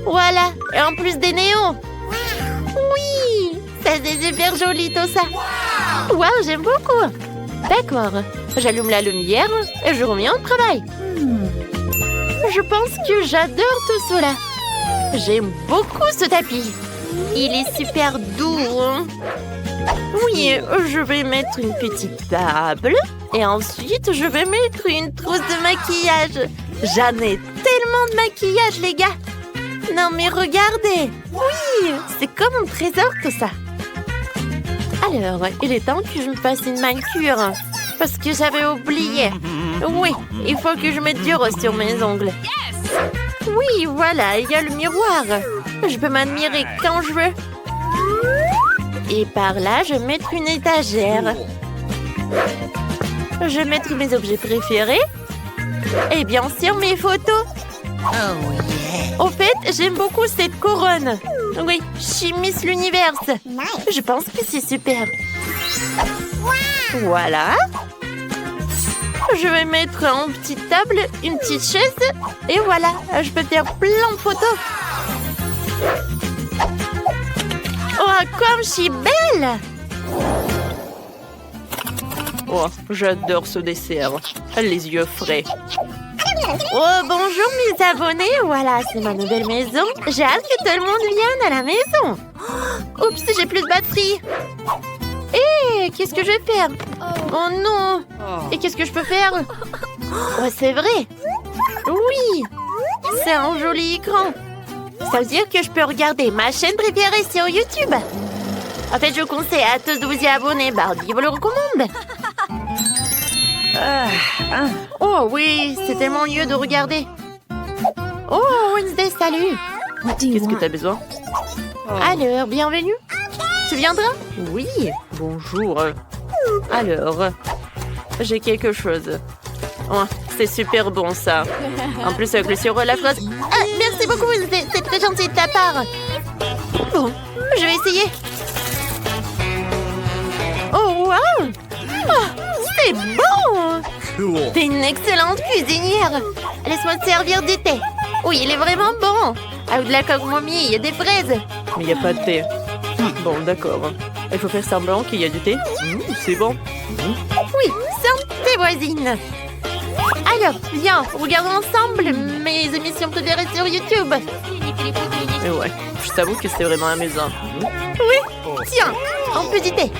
Speaker 2: Voilà. Et en plus des néons. Oui! Ça, c'est super joli tout ça. Waouh, j'aime beaucoup. D'accord. J'allume la lumière et je remets au travail. Je pense que j'adore tout cela. J'aime beaucoup ce tapis. Il est super doux. Hein? Oui, je vais mettre une petite table. Et ensuite, je vais mettre une trousse de maquillage. J'en ai tellement de maquillage, les gars. Non, mais regardez. Oui, c'est comme un trésor, tout ça. Alors, il est temps que je me fasse une manucure. Parce que j'avais oublié. Oui, il faut que je mette du rose sur mes ongles. Oui, voilà, il y a le miroir. Je peux m'admirer quand je veux. Et par là, je vais mettre une étagère. Je vais mettre mes objets préférés. Et bien sûr, mes photos. Au fait, j'aime beaucoup cette couronne. Oui, je suis Miss l'Univers. Je pense que c'est super. Voilà. Je vais mettre une petite table, une petite chaise. Et voilà, je peux faire plein de photos. Oh, comme je suis belle! Oh, j'adore ce dessert. Les yeux frais. Oh, bonjour mes abonnés. Voilà, c'est ma nouvelle maison. J'ai hâte que tout le monde vienne à la maison. Oups, j'ai plus de batterie. Hé, qu'est-ce que je vais faire? Oh non! Et qu'est-ce que je peux faire? Oh, c'est vrai! Oui! C'est un joli écran. Ça veut dire que je peux regarder ma chaîne préférée sur YouTube. En fait, je conseille à tous de vous y abonner. Barbie vous le recommande. Oh oui, c'est tellement mieux de regarder. Oh, Wednesday, salut! Qu'est-ce que t'as besoin? Alors, bienvenue. Tu viendras? Oui, bonjour. Alors, j'ai quelque chose. Oh, c'est super bon, ça. En plus, avec le sirop à la fraise. Ah, merci beaucoup, c'est très gentil de ta part. Bon, je vais essayer. Oh, wow! Oh, c'est bon! T'es une excellente cuisinière. Laisse-moi te servir du thé. Oui, il est vraiment bon. Avec de la camomille, il y a des fraises. Mais il n'y a pas de thé. Bon, d'accord. Il faut faire semblant qu'il y a du thé. C'est bon. Oui, santé, voisine. Alors, viens, regardons ensemble mes émissions préférées sur YouTube. Et ouais, je t'avoue que c'est vraiment amusant. Oui, tiens, un petit thé.